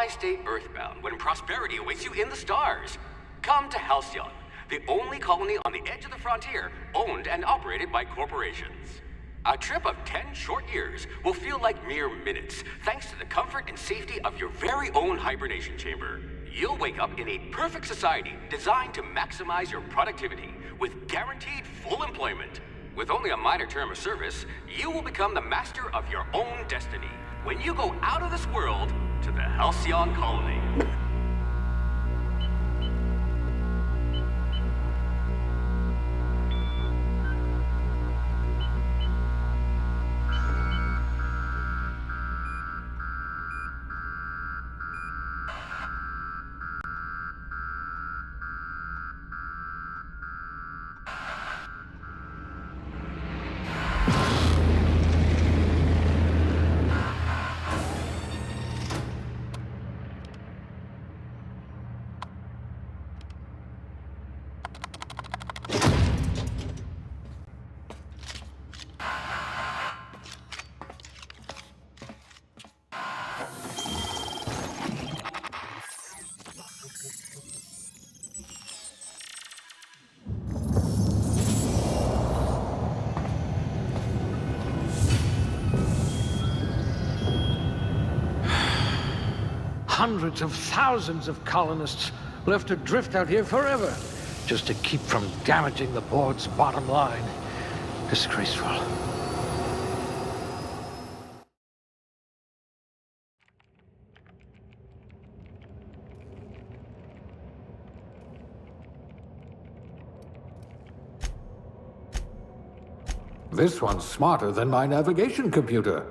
why stay earthbound when prosperity awaits you in the stars? Come to Halcyon, the only colony on the edge of the frontier, owned and operated by corporations. A trip of 10 short years will feel like mere minutes, thanks to the comfort and safety of your very own hibernation chamber. You'll wake up in a perfect society designed to maximize your productivity, with guaranteed full employment. With only a minor term of service, you will become the master of your own destiny when you go out of this world to the Halcyon colony. Hundreds of thousands of colonists left to drift out here forever, just to keep from damaging the board's bottom line. Disgraceful. This one's smarter than my navigation computer.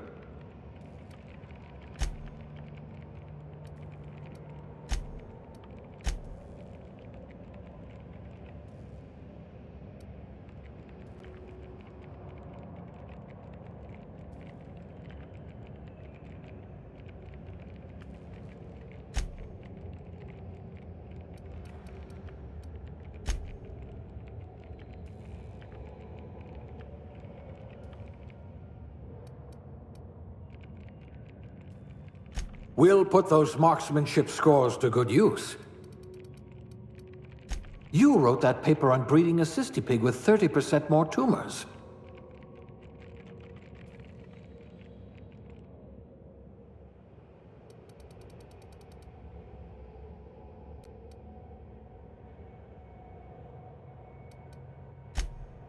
We'll put those marksmanship scores to good use. You wrote that paper on breeding a cystipig with 30% more tumors.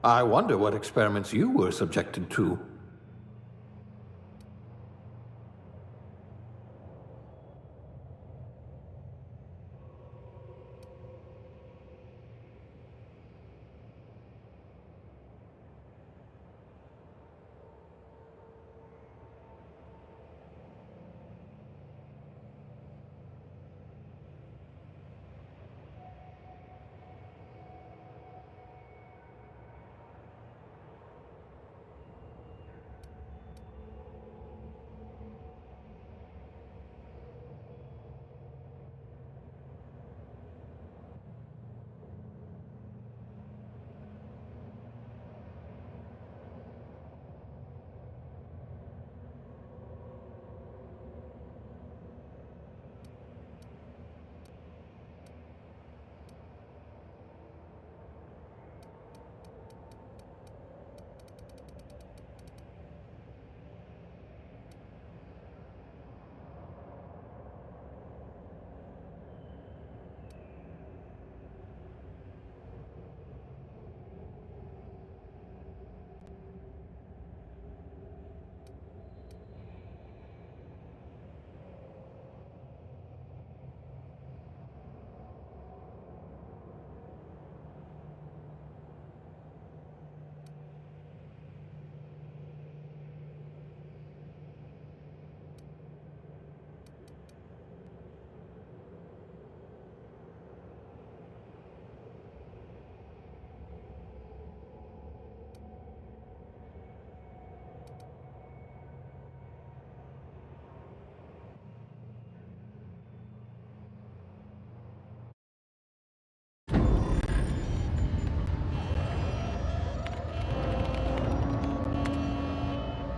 I wonder what experiments you were subjected to.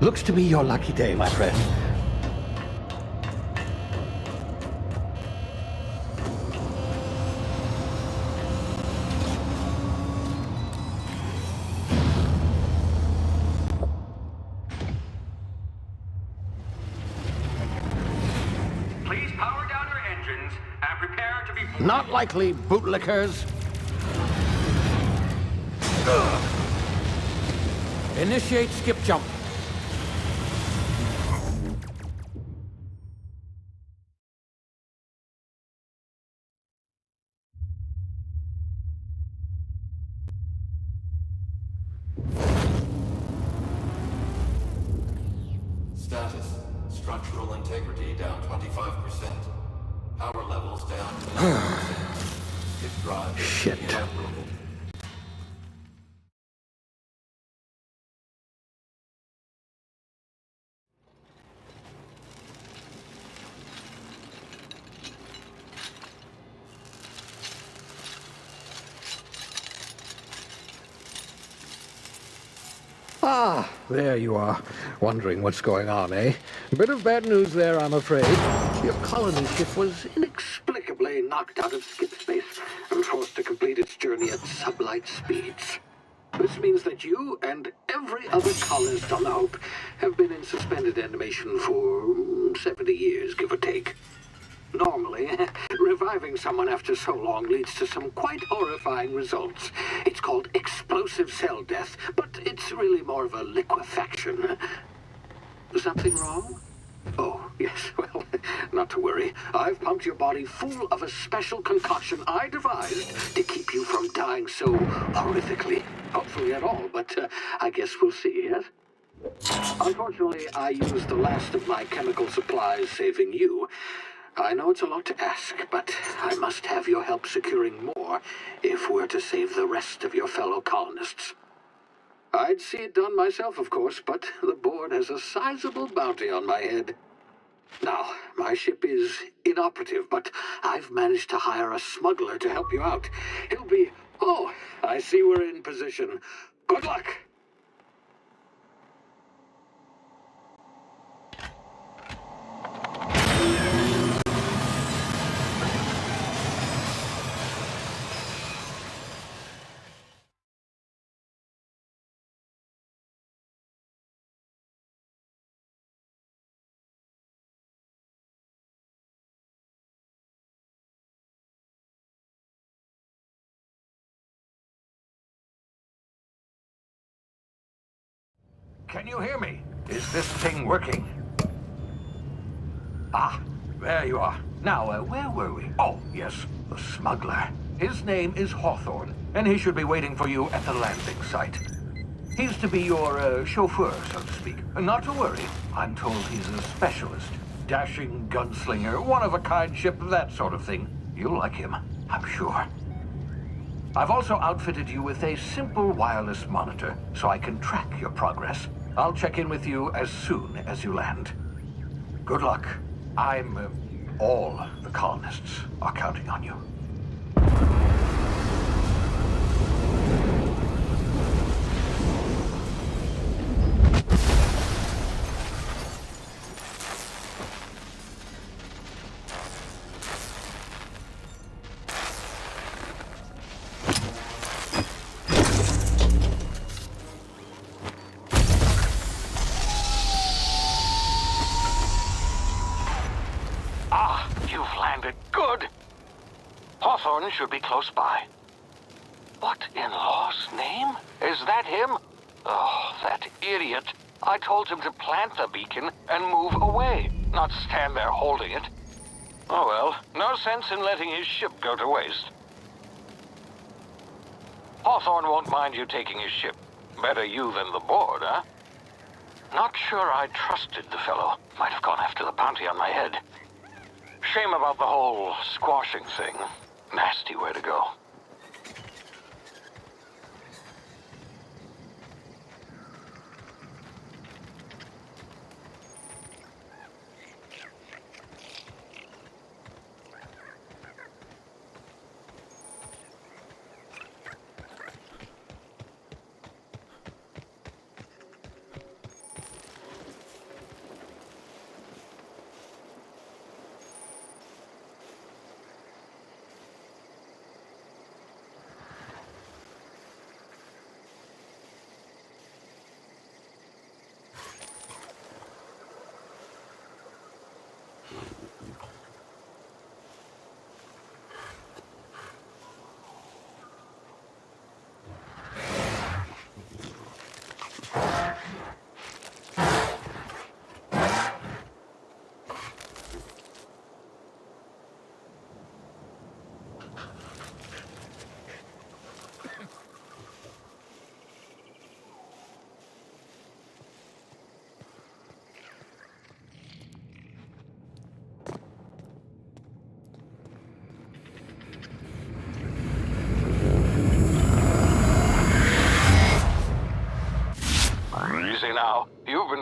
Looks to be your lucky day, my friend. Not likely, bootlickers. Initiate skip jump. Status. Structural integrity down 25%. Power levels down to 90%. If drive is Shit. inoperable. Ah, there you are. Wondering what's going on, eh? A bit of bad news there, I'm afraid. Your colony ship was inexplicably knocked out of skip space and forced to complete its journey at sublight speeds. This means that you and every other colonist on the Hope have been in suspended animation for 70 years, give or take. Normally, reviving someone after so long leads to some quite horrifying results. It's called explosive cell death, but it's really more of a liquefaction. Something wrong? Oh, yes, well, not to worry. I've pumped your body full of a special concoction I devised to keep you from dying so horrifically. Hopefully at all, but I guess we'll see, yes? Unfortunately, I used the last of my chemical supplies saving you. I know it's a lot to ask, but I must have your help securing more if we're to save the rest of your fellow colonists. I'd see it done myself, of course, but the board has a sizable bounty on my head. Now, my ship is inoperative, but I've managed to hire a smuggler to help you out. He'll be... Oh, I see we're in position. Good luck! Can you hear me? Is this thing working? Ah, there you are. Now, where were we? Oh, yes, the smuggler. His name is Hawthorne, and he should be waiting for you at the landing site. He's to be your chauffeur, so to speak. Not to worry. I'm told he's a specialist. Dashing gunslinger, one-of-a-kind ship, that sort of thing. You'll like him, I'm sure. I've also outfitted you with a simple wireless monitor, so I can track your progress. I'll check in with you as soon as you land. Good luck. All the colonists are counting on you. Good. Hawthorne should be close by. What in law's name? Is that him? Oh, that idiot. I told him to plant the beacon and move away, not stand there holding it. Oh well, no sense in letting his ship go to waste. Hawthorne won't mind you taking his ship. Better you than the board, huh? Not sure I trusted the fellow. Might have gone after the bounty on my head. Shame about the whole squashing thing. Nasty way to go.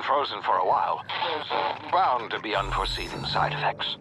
been frozen for a while. There's bound to be unforeseen side effects.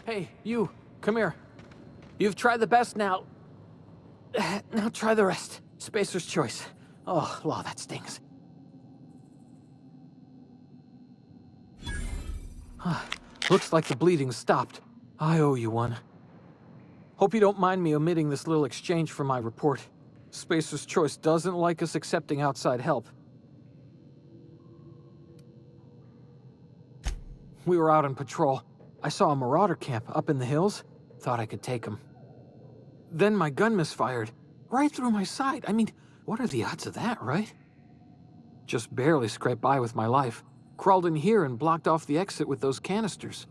Hey, you, come here. You've tried the best now. Now try the rest. Spacer's choice. Oh, law, that stings. Looks like the bleeding stopped. I owe you one. Hope you don't mind me omitting this little exchange from my report. Spacer's choice doesn't like us accepting outside help. We were out on patrol. I saw a marauder camp up in the hills. Thought I could take him. Then my gun misfired. Right through my side. I mean, what are the odds of that, right? Just barely scraped by with my life. Crawled in here and blocked off the exit with those canisters.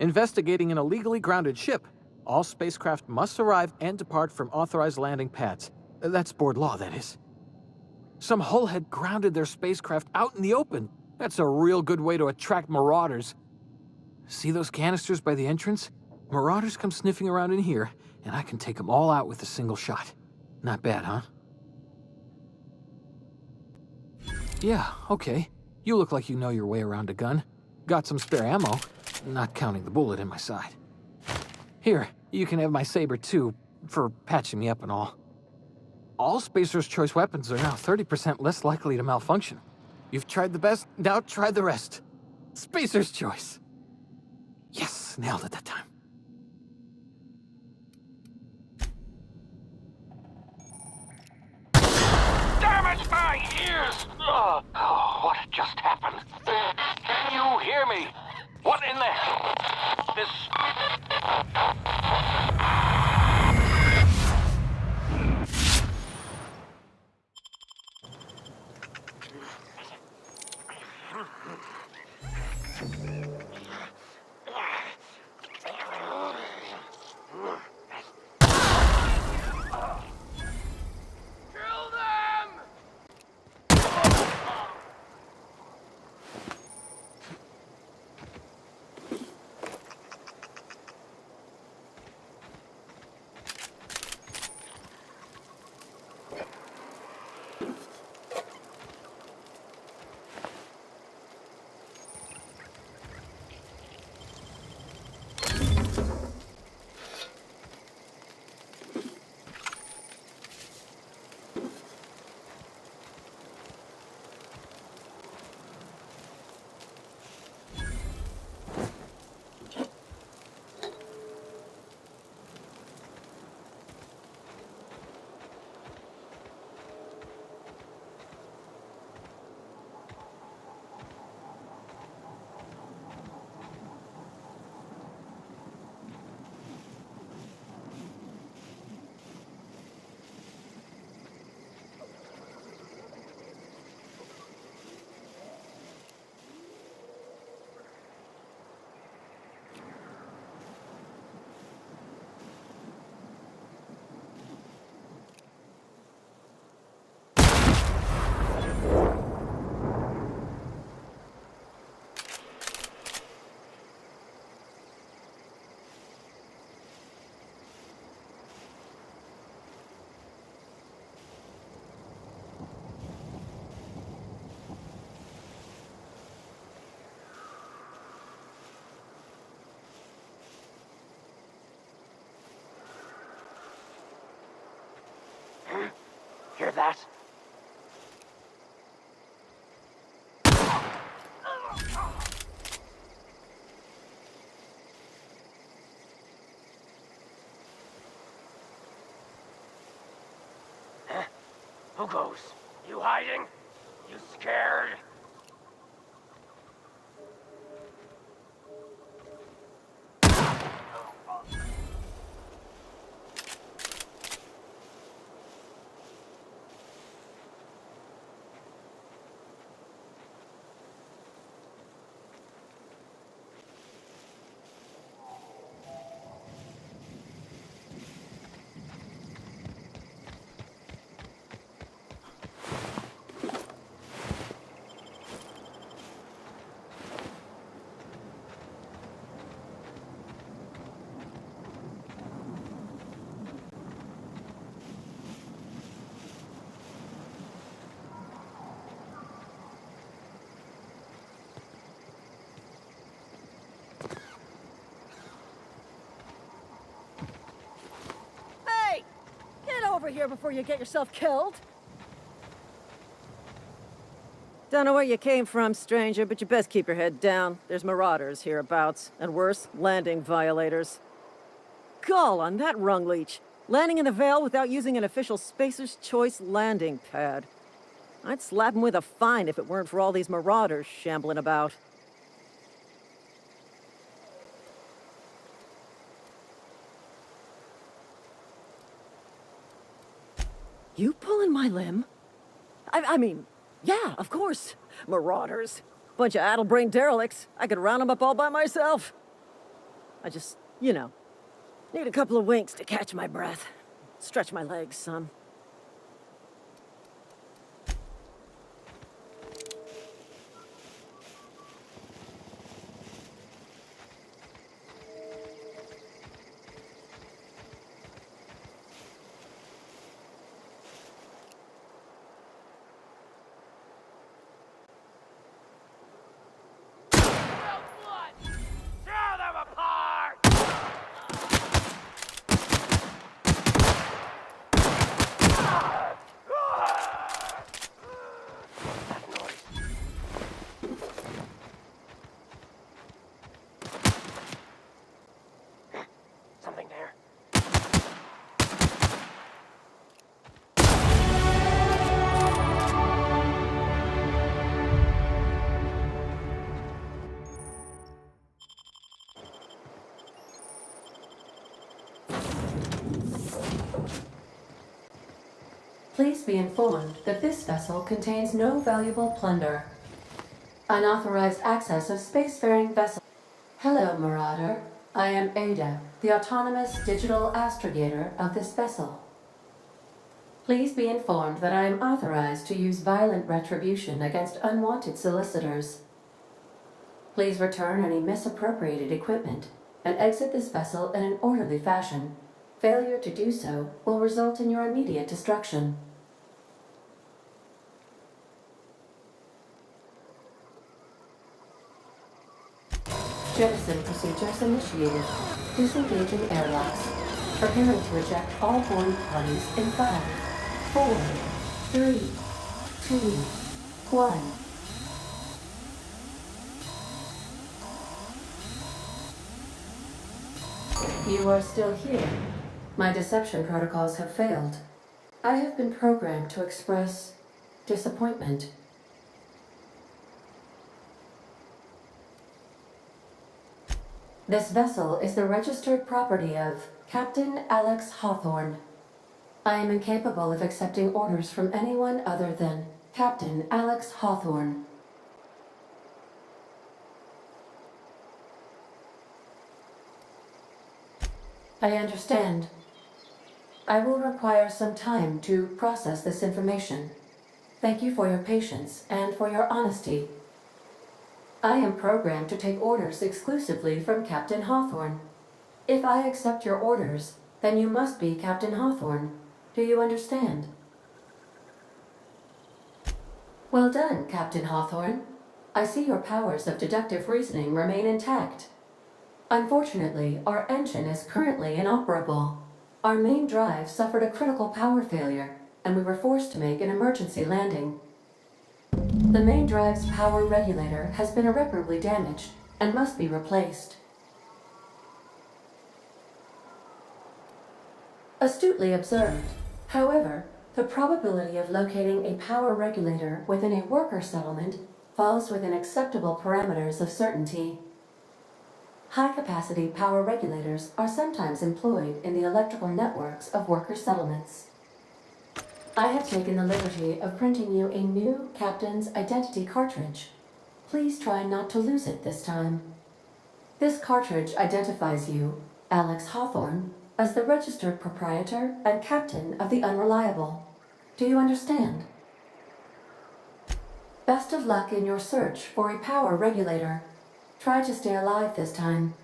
Investigating an illegally grounded ship. All spacecraft must arrive and depart from authorized landing pads. That's board law, that is. Some hullhead grounded their spacecraft out in the open. That's a real good way to attract marauders. See those canisters by the entrance? Marauders come sniffing around in here, and I can take them all out with a single shot. Not bad, huh? Yeah, okay. You look like you know your way around a gun. Got some spare ammo, not counting the bullet in my side. Here, you can have my saber too, for patching me up and all. All Spacer's choice weapons are now 30% less likely to malfunction. You've tried the best, now try the rest. Spacer's choice. Yes, nailed it that time. Damage my ears! Oh, what just happened? Can you hear me? What in the hell? This... Hear that? Huh? Who goes? You hiding? You scared? of here before you get yourself killed. Don't know where you came from, stranger, but you best keep your head down. There's marauders hereabouts, and worse, landing violators. Gall on that rung leech. Landing in the Vale without using an official Spacer's Choice landing pad. I'd slap him with a fine if it weren't for all these marauders shambling about. You pulling my limb? I mean, yeah, of course. Marauders. Bunch of addle-brained derelicts. I could round them up all by myself. I just, you know, need a couple of winks to catch my breath. Stretch my legs some. Something there. Please be informed that this vessel contains no valuable plunder. Unauthorized access of spacefaring vessel. Hello, Marauder. I am Ada, the autonomous digital astrogator of this vessel. Please be informed that I am authorized to use violent retribution against unwanted solicitors. Please return any misappropriated equipment and exit this vessel in an orderly fashion. Failure to do so will result in your immediate destruction. Jettison procedures initiated. Disengaging airlocks. Preparing to eject all boarding parties in 5, 4, 3, 2, 1. You are still here. My deception protocols have failed. I have been programmed to express disappointment. This vessel is the registered property of Captain Alex Hawthorne. I am incapable of accepting orders from anyone other than Captain Alex Hawthorne. I understand. I will require some time to process this information. Thank you for your patience and for your honesty. I am programmed to take orders exclusively from Captain Hawthorne. If I accept your orders, then you must be Captain Hawthorne. Do you understand? Well done, Captain Hawthorne. I see your powers of deductive reasoning remain intact. Unfortunately, our engine is currently inoperable. Our main drive suffered a critical power failure, and we were forced to make an emergency landing. The main drive's power regulator has been irreparably damaged and must be replaced. Astutely observed. However, the probability of locating a power regulator within a worker settlement falls within acceptable parameters of certainty. High-capacity power regulators are sometimes employed in the electrical networks of worker settlements. I have taken the liberty of printing you a new Captain's Identity cartridge. Please try not to lose it this time. This cartridge identifies you, Alex Hawthorne, as the registered proprietor and captain of the Unreliable. Do you understand? Best of luck in your search for a power regulator. Try to stay alive this time.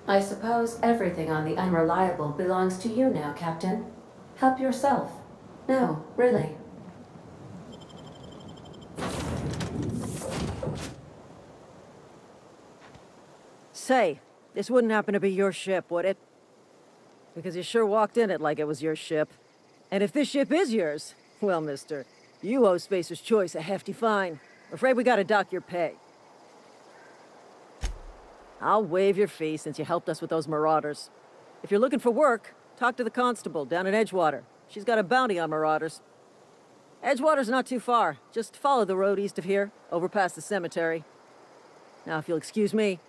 I suppose everything on the Unreliable belongs to you now, Captain. Help yourself. No, really. Say, this wouldn't happen to be your ship, would it? Because you sure walked in it like it was your ship. And if this ship is yours, well, mister, you owe Spacer's Choice a hefty fine. Afraid we gotta dock your pay. I'll waive your fee since you helped us with those marauders. If you're looking for work, talk to the constable down in Edgewater. She's got a bounty on marauders. Edgewater's not too far. Just follow the road east of here, over past the cemetery. Now, if you'll excuse me,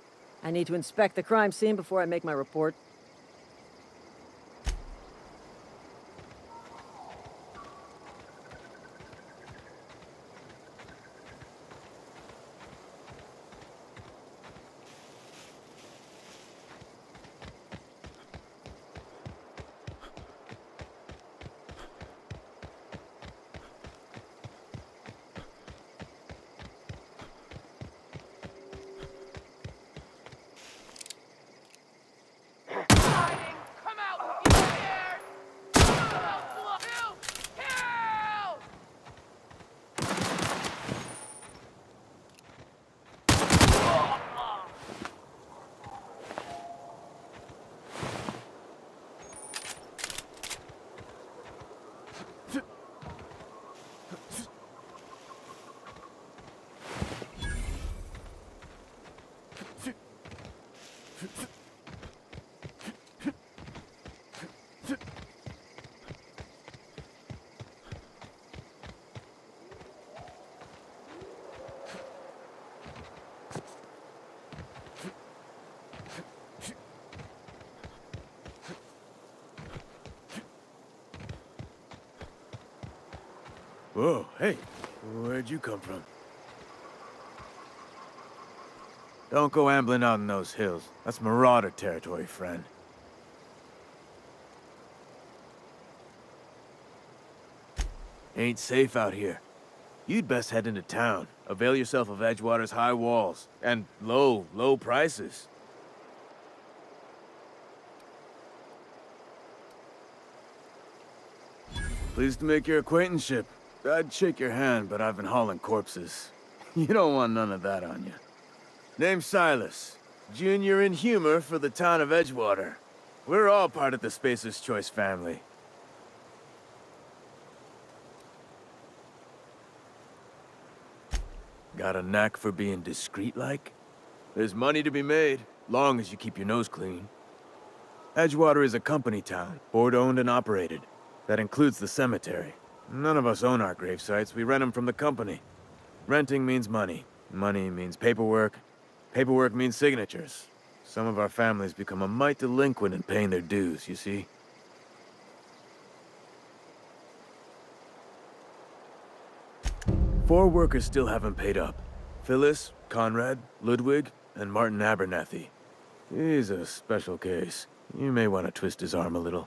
I need to inspect the crime scene before I make my report. Whoa, hey, where'd you come from? Don't go ambling out in those hills. That's marauder territory, friend. Ain't safe out here. You'd best head into town. Avail yourself of Edgewater's high walls. And low prices. Pleased to make your acquaintanceship. I'd shake your hand, but I've been hauling corpses. You don't want none of that on you. Name's Silas. Junior in humor for the town of Edgewater. We're all part of the Spacer's Choice family. Got a knack for being discreet-like? There's money to be made, long as you keep your nose clean. Edgewater is a company town, board-owned and operated. That includes the cemetery. None of us own our grave sites, we rent them from the company. Renting means money. Money means paperwork. Paperwork means signatures. Some of our families become a mite delinquent in paying their dues, you see? Four workers still haven't paid up. Phyllis, Conrad, Ludwig, and Martin Abernathy. He's a special case. You may want to twist his arm a little.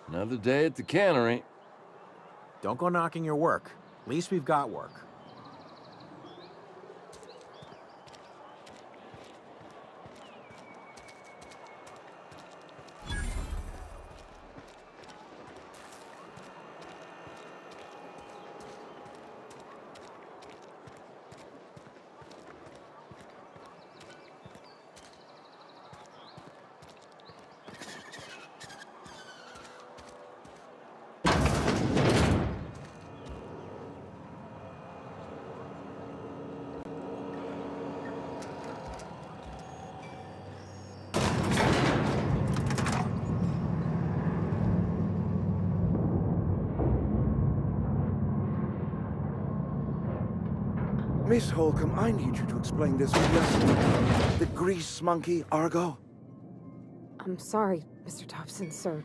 Another day at the cannery. Don't go knocking your work. At least we've got work. Miss Holcomb, I need you to explain this. Yes, the grease monkey, Argo? I'm sorry, Mr. Thompson, sir.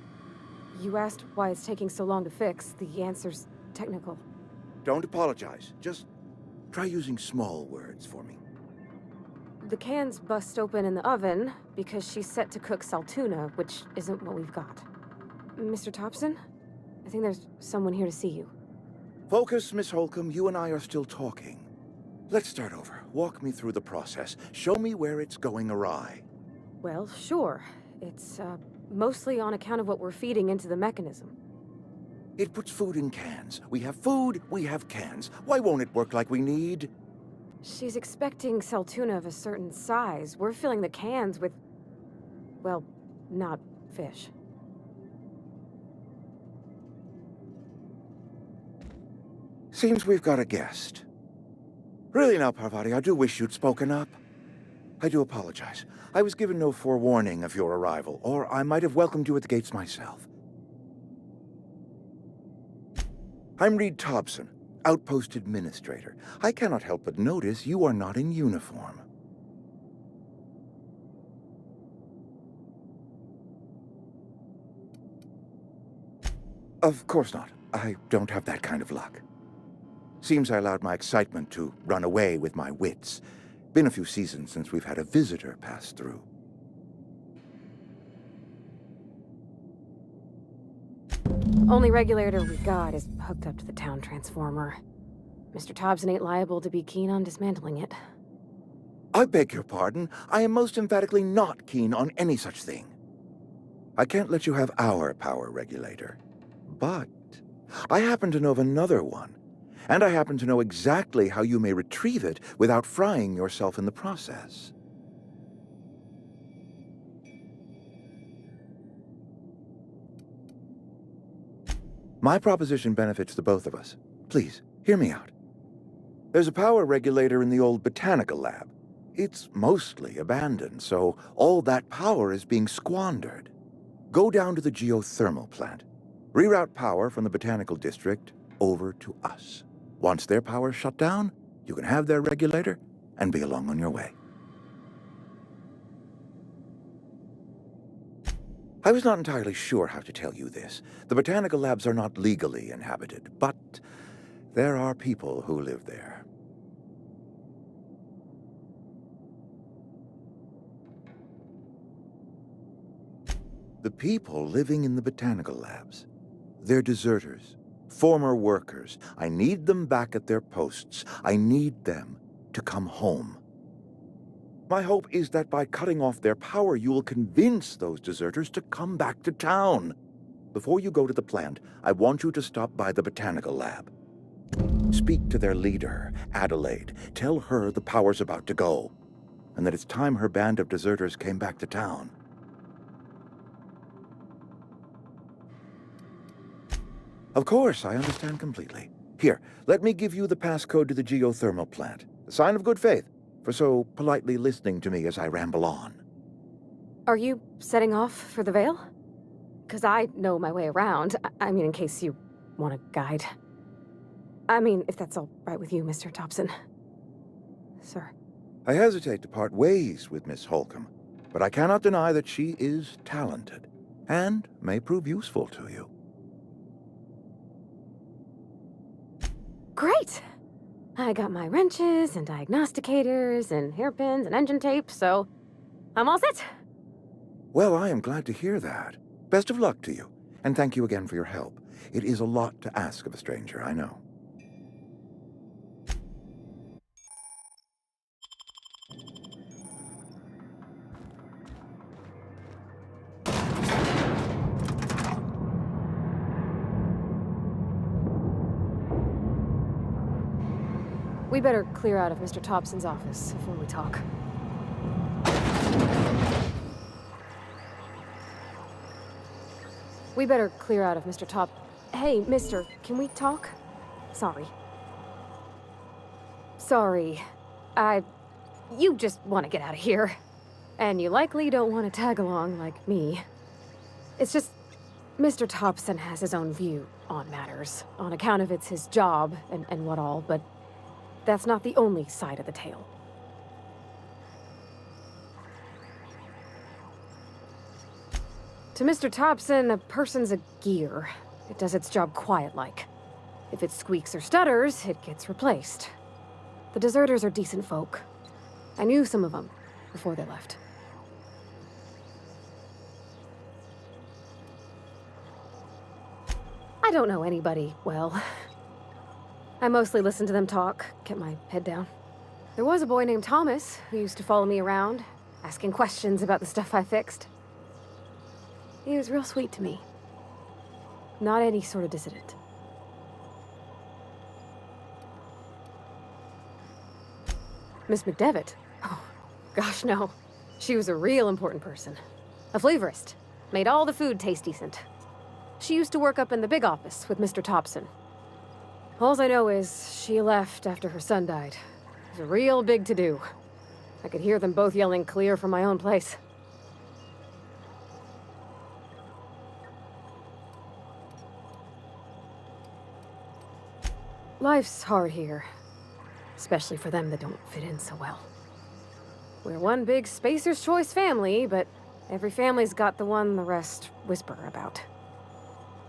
You asked why it's taking so long to fix. The answer's technical. Don't apologize. Just try using small words for me. The cans bust open in the oven because she's set to cook saltuna, which isn't what we've got. Mr. Thompson? I think there's someone here to see you. Focus, Miss Holcomb. You and I are still talking. Let's start over. Walk me through the process. Show me where it's going awry. Well, sure. It's, mostly on account of what we're feeding into the mechanism. It puts food in cans. We have food, we have cans. Why won't it work like we need? She's expecting saltuna of a certain size. We're filling the cans with, well, not fish. Seems we've got a guest. Really now, Parvati, I do wish you'd spoken up. I do apologize. I was given no forewarning of your arrival, or I might have welcomed you at the gates myself. I'm Reed Thompson, Outpost Administrator. I cannot help but notice you are not in uniform. Of course not. I don't have that kind of luck. Seems I allowed my excitement to run away with my wits. Been a few seasons since we've had a visitor pass through. Only regulator we got is hooked up to the town transformer. Mr. Thompson ain't liable to be keen on dismantling it. I beg your pardon. I am most emphatically not keen on any such thing. I can't let you have our power regulator. But I happen to know of another one. And I happen to know exactly how you may retrieve it without frying yourself in the process. My proposition benefits the both of us. Please, hear me out. There's a power regulator in the old botanical lab. It's mostly abandoned, so all that power is being squandered. Go down to the geothermal plant. Reroute power from the botanical district over to us. Once their power's shut down, you can have their regulator and be along on your way. I was not entirely sure how to tell you this. The botanical labs are not legally inhabited, but there are people who live there. The people living in the botanical labs, they're deserters. Former workers. I need them back at their posts. I need them to come home. My hope is that by cutting off their power, you will convince those deserters to come back to town. Before you go to the plant, I want you to stop by the botanical lab. Speak to their leader, Adelaide. Tell her the power's about to go, and that it's time her band of deserters came back to town. Of course, I understand completely. Here, let me give you the passcode to the geothermal plant. A sign of good faith, for so politely listening to me as I ramble on. Are you setting off for the Vale? Because I know my way around. I mean, in case you want a guide. I mean, if that's all right with you, Mr. Thompson. Sir. I hesitate to part ways with Miss Holcomb, but I cannot deny that she is talented, and may prove useful to you. Great! I got my wrenches and diagnosticators and hairpins and engine tape, so I'm all set. Well, I am glad to hear that. Best of luck to you, and thank you again for your help. It is a lot to ask of a stranger, I know. We better clear out of Mr. Thompson's office before we talk. We better clear out of Mr. Top... Hey, mister, can we talk? Sorry. Sorry. You just want to get out of here. And you likely don't want to tag along like me. It's just... Mr. Thompson has his own view on matters, on account of it's his job and what all, but... that's not the only side of the tale. To Mr. Thompson, a person's a gear. It does its job quiet-like. If it squeaks or stutters, it gets replaced. The deserters are decent folk. I knew some of them before they left. I don't know anybody well. I mostly listen to them talk, kept my head down. There was a boy named Thomas who used to follow me around, asking questions about the stuff I fixed. He was real sweet to me. Not any sort of dissident. Miss McDevitt? Oh, gosh, no. She was a real important person. A flavorist. Made all the food taste decent. She used to work up in the big office with Mr. Thompson. All I know is she left after her son died. It was a real big to-do. I could hear them both yelling clear from my own place. Life's hard here. Especially for them that don't fit in so well. We're one big Spacer's Choice family, but every family's got the one the rest whisper about.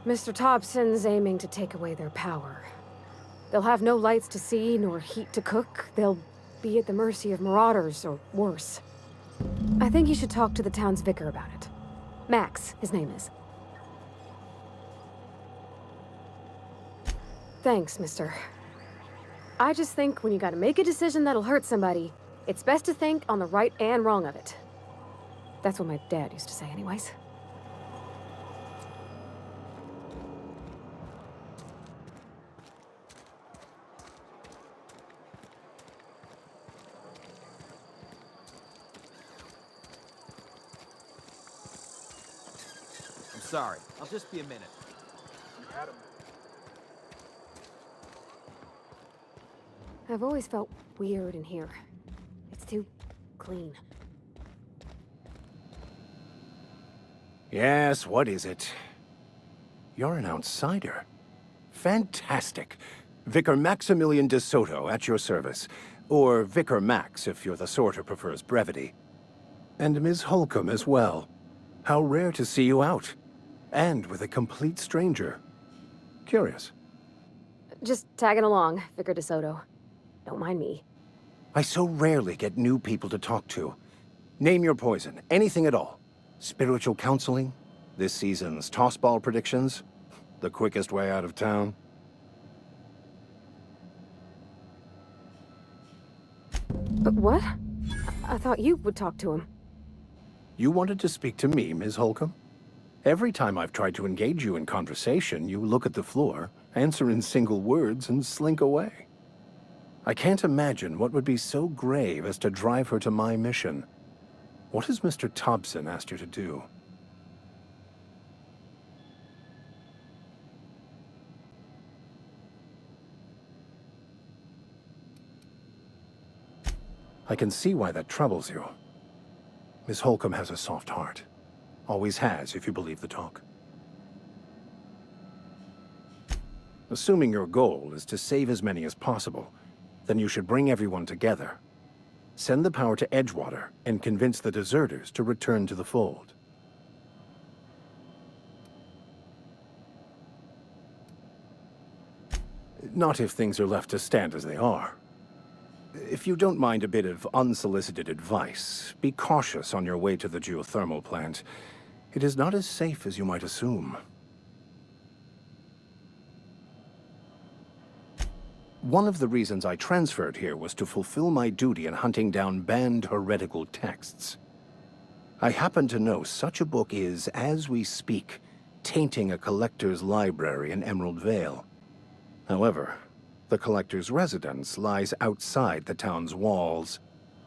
Mr. Thompson's aiming to take away their power. They'll have no lights to see, nor heat to cook. They'll be at the mercy of marauders, or worse. I think you should talk to the town's vicar about it. Max, his name is. Thanks, mister. I just think when you gotta make a decision that'll hurt somebody, it's best to think on the right and wrong of it. That's what my dad used to say anyways. I'm sorry. I'll just be a minute. I've always felt weird in here. It's too clean. Yes, what is it? You're an outsider. Fantastic. Vicar Maximilian de Soto at your service. Or Vicar Max, if you're the sort who prefers brevity. And Ms. Holcomb as well. How rare to see you out. And with a complete stranger. Curious. Just tagging along, Vicar de Soto. Don't mind me. I so rarely get new people to talk to. Name your poison, anything at all. Spiritual counseling? This season's tossball predictions? The quickest way out of town? But what? I thought you would talk to him. You wanted to speak to me, Ms. Holcomb? Every time I've tried to engage you in conversation, you look at the floor, answer in single words, and slink away. I can't imagine what would be so grave as to drive her to my mission. What has Mr. Thompson asked you to do? I can see why that troubles you. Miss Holcomb has a soft heart. Always has, if you believe the talk. Assuming your goal is to save as many as possible, then you should bring everyone together. Send the power to Edgewater and convince the deserters to return to the fold. Not if things are left to stand as they are. If you don't mind a bit of unsolicited advice, be cautious on your way to the geothermal plant. It is not as safe as you might assume. One of the reasons I transferred here was to fulfill my duty in hunting down banned heretical texts. I happen to know such a book is, as we speak, tainting a collector's library in Emerald Vale. However, the collector's residence lies outside the town's walls.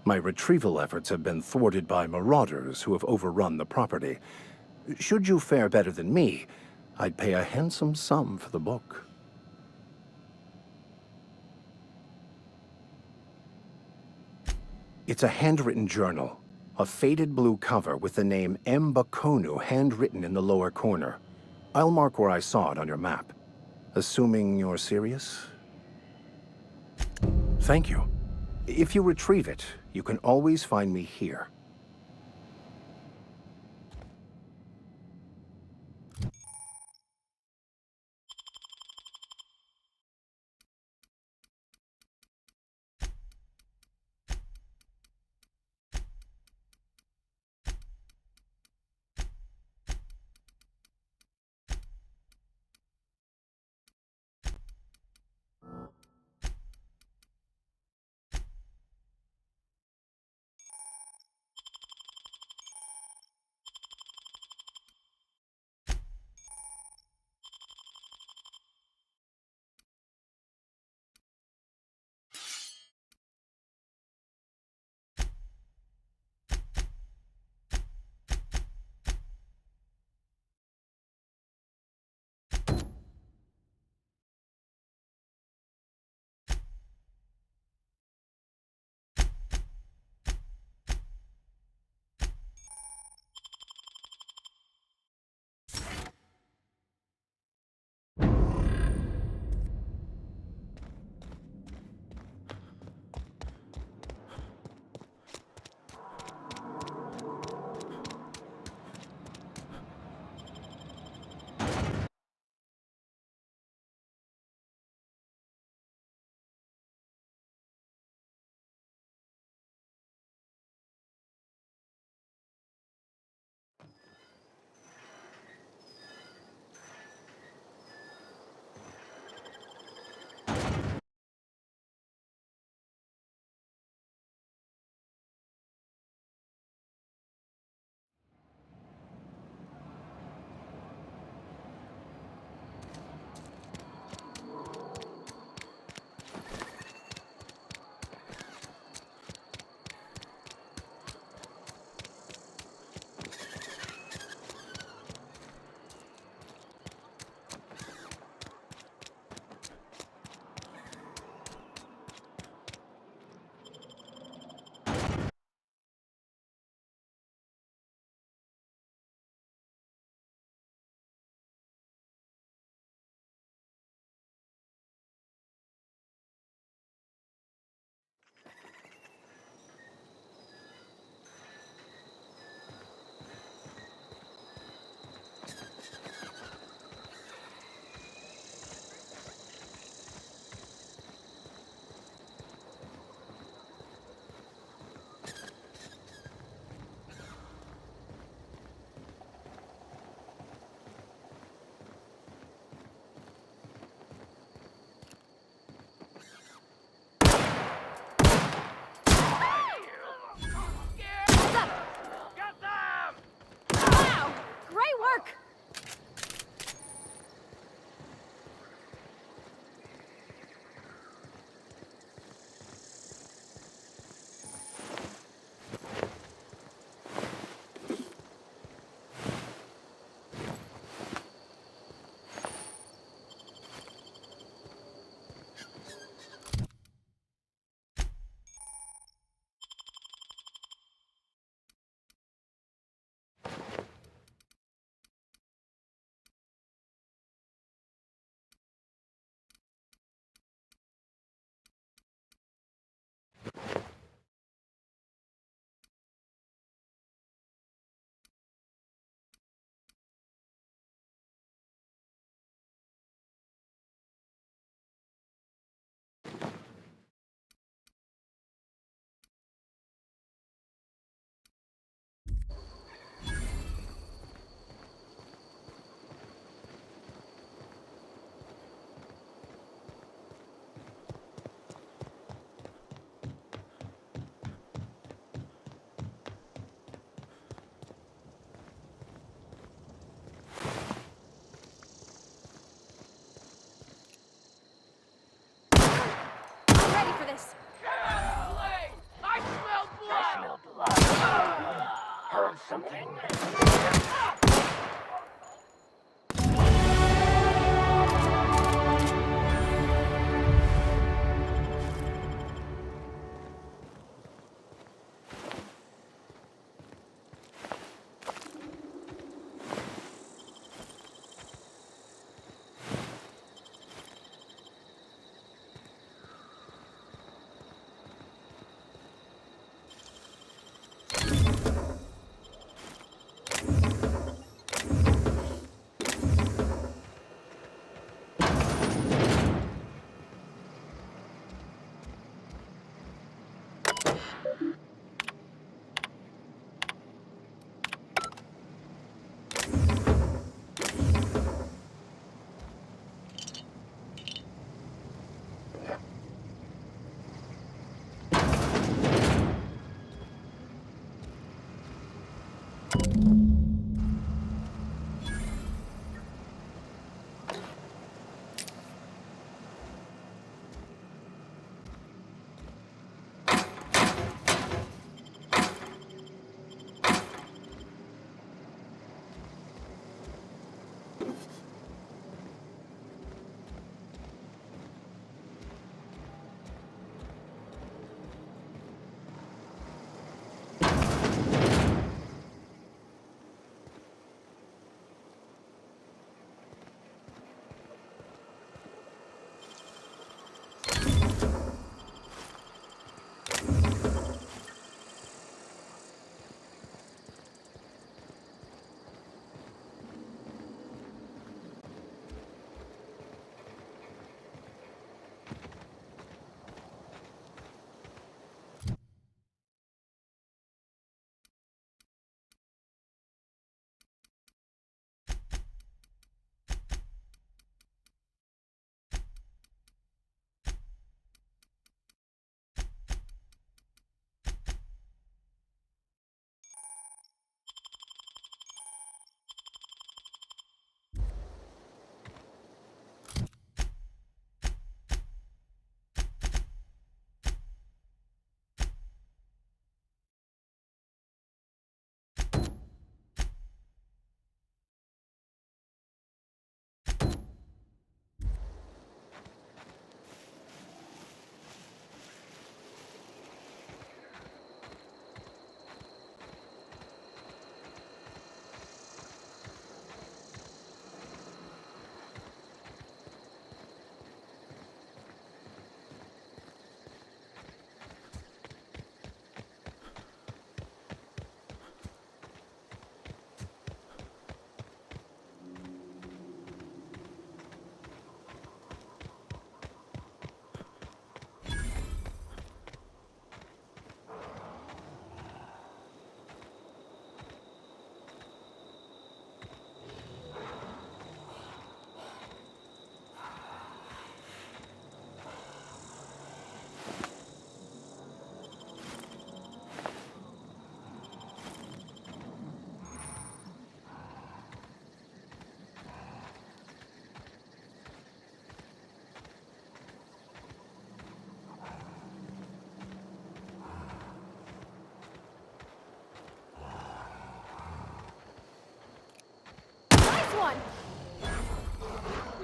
My retrieval efforts have been thwarted by marauders who have overrun the property. Should you fare better than me, I'd pay a handsome sum for the book. It's a handwritten journal, a faded blue cover with the name M. Bakonu handwritten in the lower corner. I'll mark where I saw it on your map. Assuming you're serious? Thank you. If you retrieve it, you can always find me here. Wow! Great work! I'm ready for this. I smell blood! Heard something. One.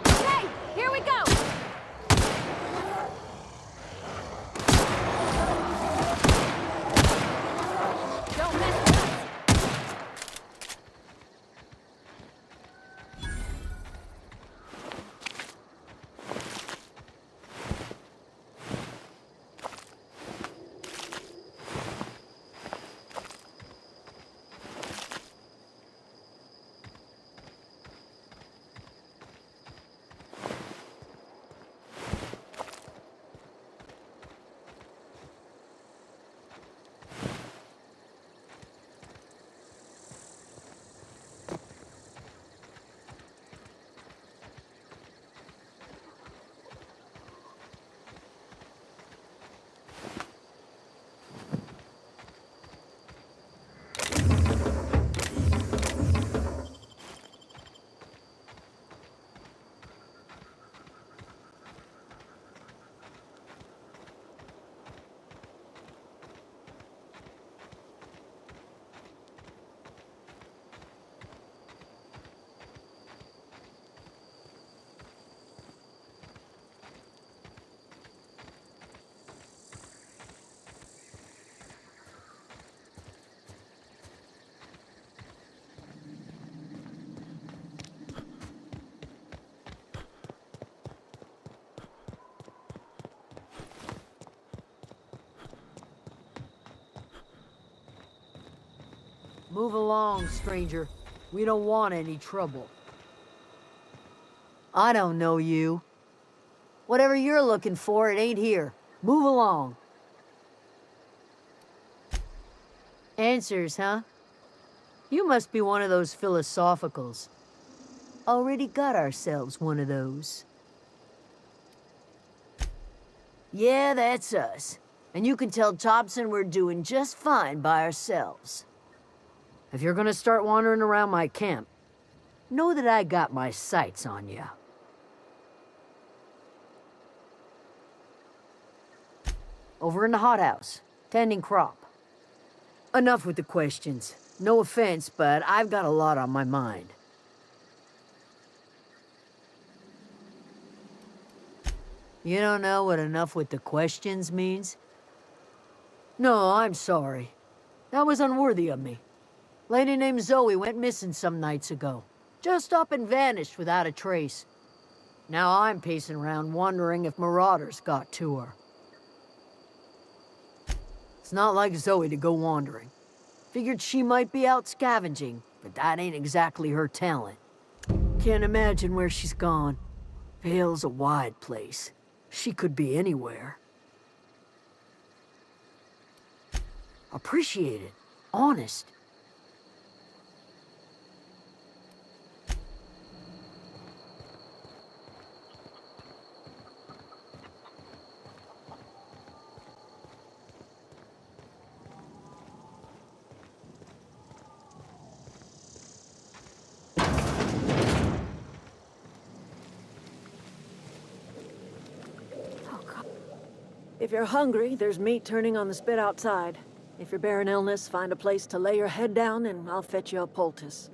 Okay, here we go. Don't mess with us. Move along, stranger. We don't want any trouble. I don't know you. Whatever you're looking for, it ain't here. Move along. Answers, huh? You must be one of those philosophicals. Already got ourselves one of those. Yeah, that's us. And you can tell Topson we're doing just fine by ourselves. if you're gonna start wandering around my camp, know that I got my sights on you. Over in the hothouse, tending crop. Enough with the questions. No offense, but I've got a lot on my mind. You don't know what enough with the questions means? No, I'm sorry. That was unworthy of me. Lady named Zoe went missing some nights ago. Just up and vanished without a trace. Now I'm pacing around wondering if marauders got to her. It's not like Zoe to go wandering. Figured she might be out scavenging, but that ain't exactly her talent. Can't imagine where she's gone. Vale's a wide place. She could be anywhere. Appreciate it. Honest. If you're hungry, there's meat turning on the spit outside. If you're bearing illness, find a place to lay your head down and I'll fetch you a poultice.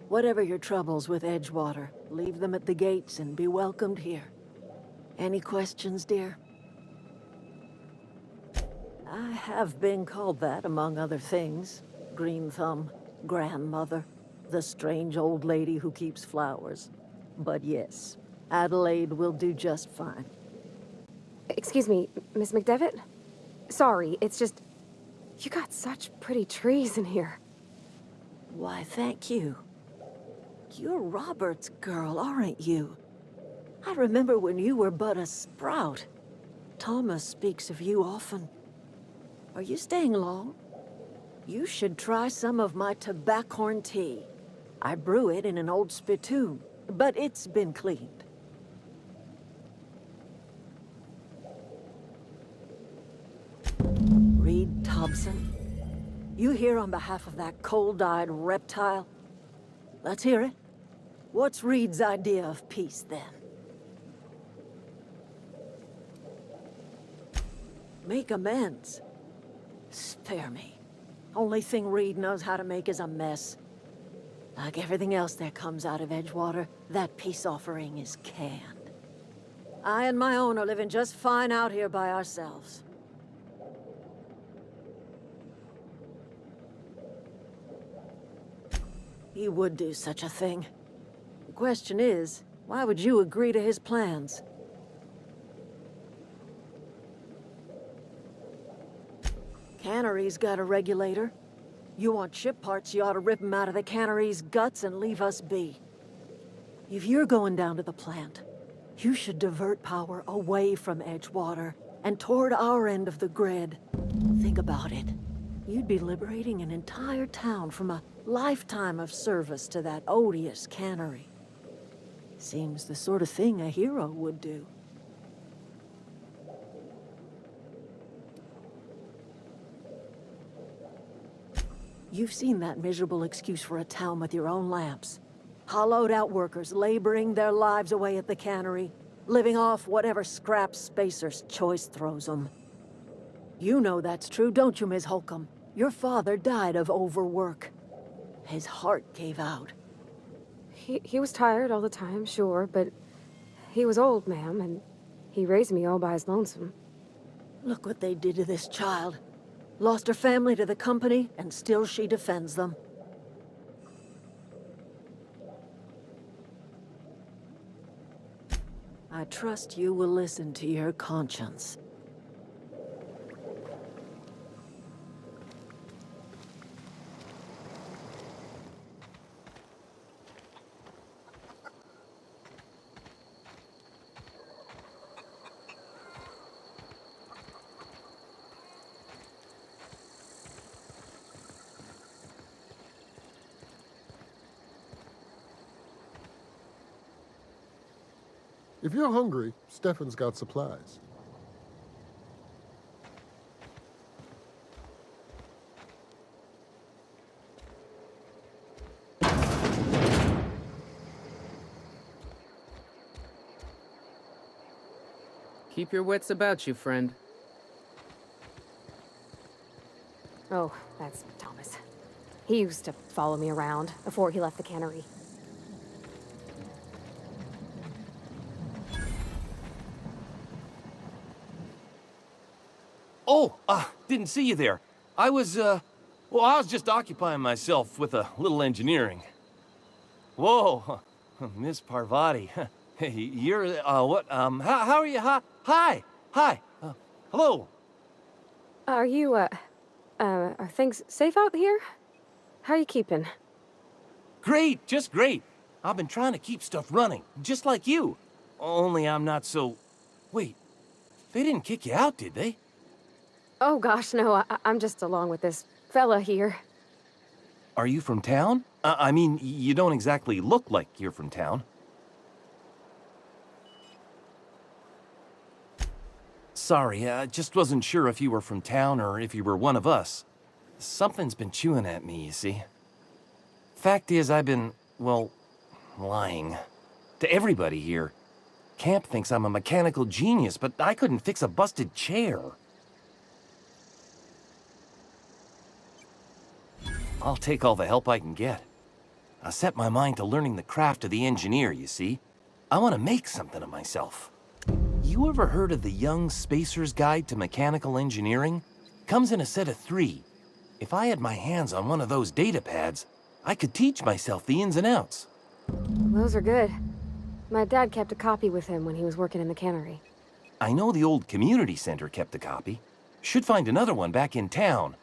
Whatever your troubles with Edgewater, leave them at the gates and be welcomed here. Any questions, dear? I have been called that, among other things. Green Thumb, grandmother, the strange old lady who keeps flowers. But yes, Adelaide will do just fine. Excuse me, Miss McDevitt? Sorry, it's just... You got such pretty trees in here. Why, thank you. You're Robert's girl, aren't you? I remember when you were but a sprout. Thomas speaks of you often. Are you staying long? You should try some of my tobaccorn tea. I brew it in an old spittoon, but it's been cleaned. Reed Thompson? You here on behalf of that cold-eyed reptile? Let's hear it. What's Reed's idea of peace, then? Make amends. Spare me. Only thing Reed knows how to make is a mess. Like everything else that comes out of Edgewater, that peace offering is canned. I and my own are living just fine out here by ourselves. He would do such a thing. The question is, why would you agree to his plans? Cannery's got a regulator. You want ship parts, you ought to rip them out of the cannery's guts and leave us be. If you're going down to the plant, you should divert power away from Edgewater and toward our end of the grid. Think about it. You'd be liberating an entire town from a lifetime of service to that odious cannery. Seems the sort of thing a hero would do. You've seen that miserable excuse for a town with your own lamps. Hollowed-out workers laboring their lives away at the cannery, living off whatever scraps Spacer's choice throws them. You know that's true, don't you, Ms. Holcomb? Your father died of overwork. His heart gave out. He was tired all the time, sure, but he was old, ma'am, and he raised me all by his lonesome. Look what they did to this child. Lost her family to the company, and still she defends them. I trust you will listen to your conscience. If you're hungry, Stefan's got supplies. Keep your wits about you, friend. Oh, that's Thomas. He used to follow me around before he left the cannery. Oh, didn't see you there. I was just occupying myself with a little engineering. Whoa, Miss Parvati. Hey, you're, what, how are you? Hi, hello. Are things safe out here? How are you keeping? Great, just great. I've been trying to keep stuff running, just like you. Only I'm not so... Wait, they didn't kick you out, did they? Oh gosh, no, I'm just along with this fella here. Are you from town? I mean, you don't exactly look like you're from town. Sorry, I just wasn't sure if you were from town or if you were one of us. Something's been chewing at me, you see. Fact is, I've been, well, lying. To everybody here. Camp thinks I'm a mechanical genius, but I couldn't fix a busted chair. I'll take all the help I can get. I set my mind to learning the craft of the engineer, you see. I want to make something of myself. You ever heard of the Young Spacer's Guide to Mechanical Engineering? Comes in a set of 3. If I had my hands on one of those data pads, I could teach myself the ins and outs. Those are good. My dad kept a copy with him when he was working in the cannery. I know the old community center kept a copy. Should find another one back in town.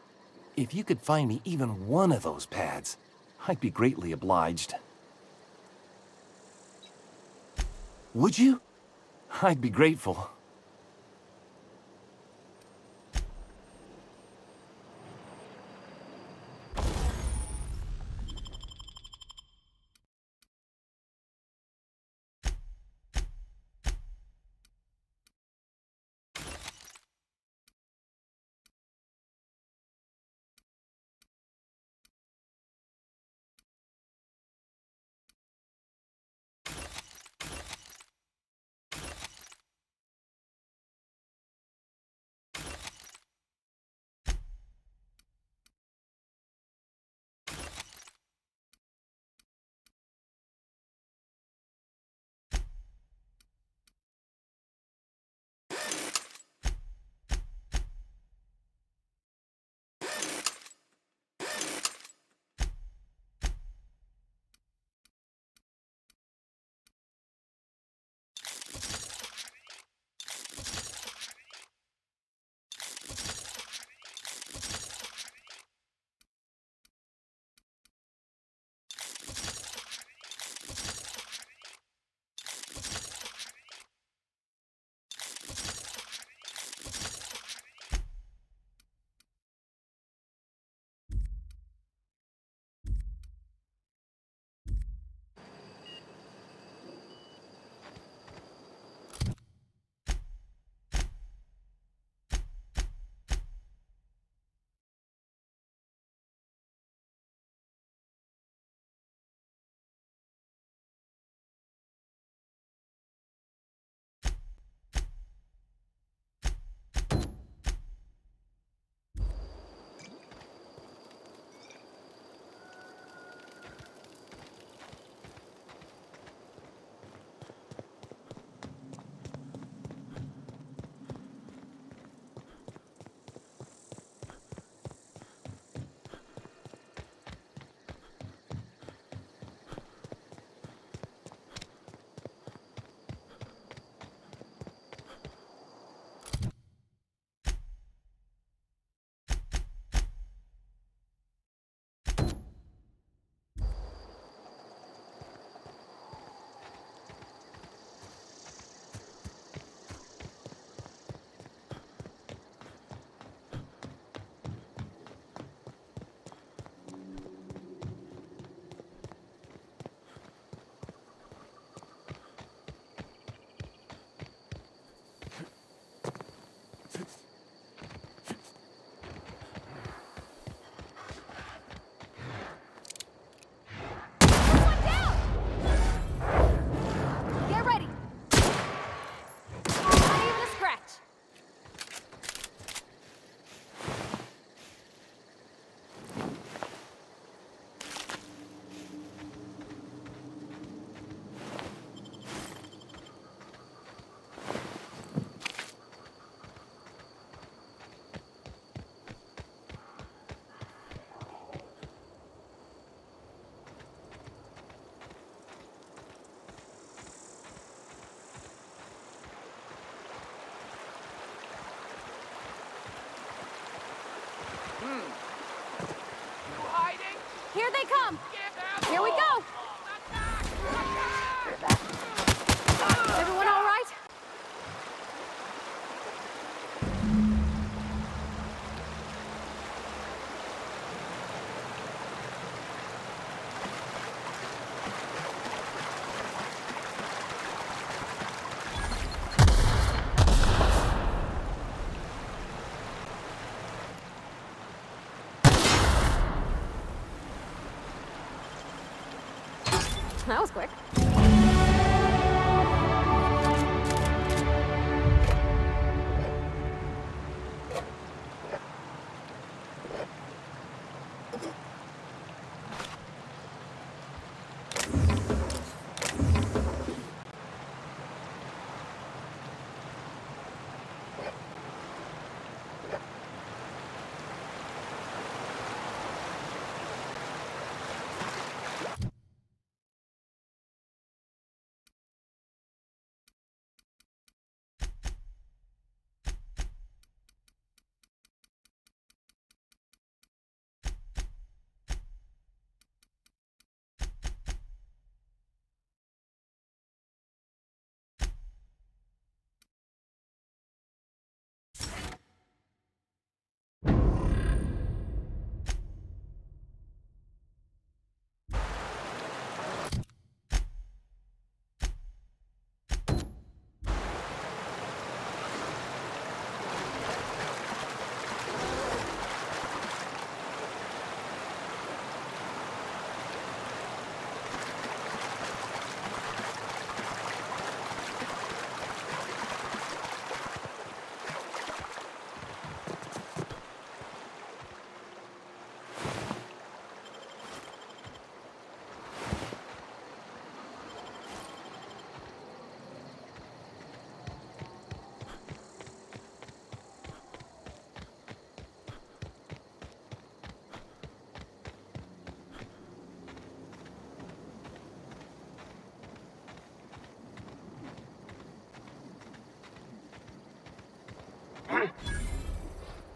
If you could find me even one of those pads, I'd be greatly obliged. Would you? I'd be grateful. they come! Here we go! Everyone all right? That was quick.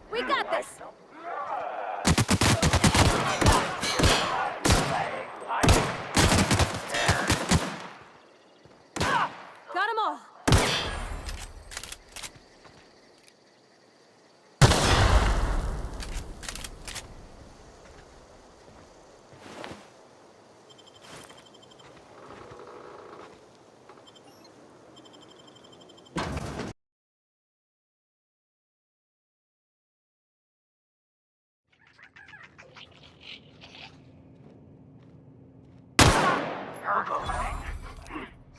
We got this! Got 'em all!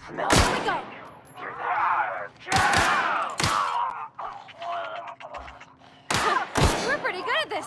Smell it. Here we go. We're pretty good at this.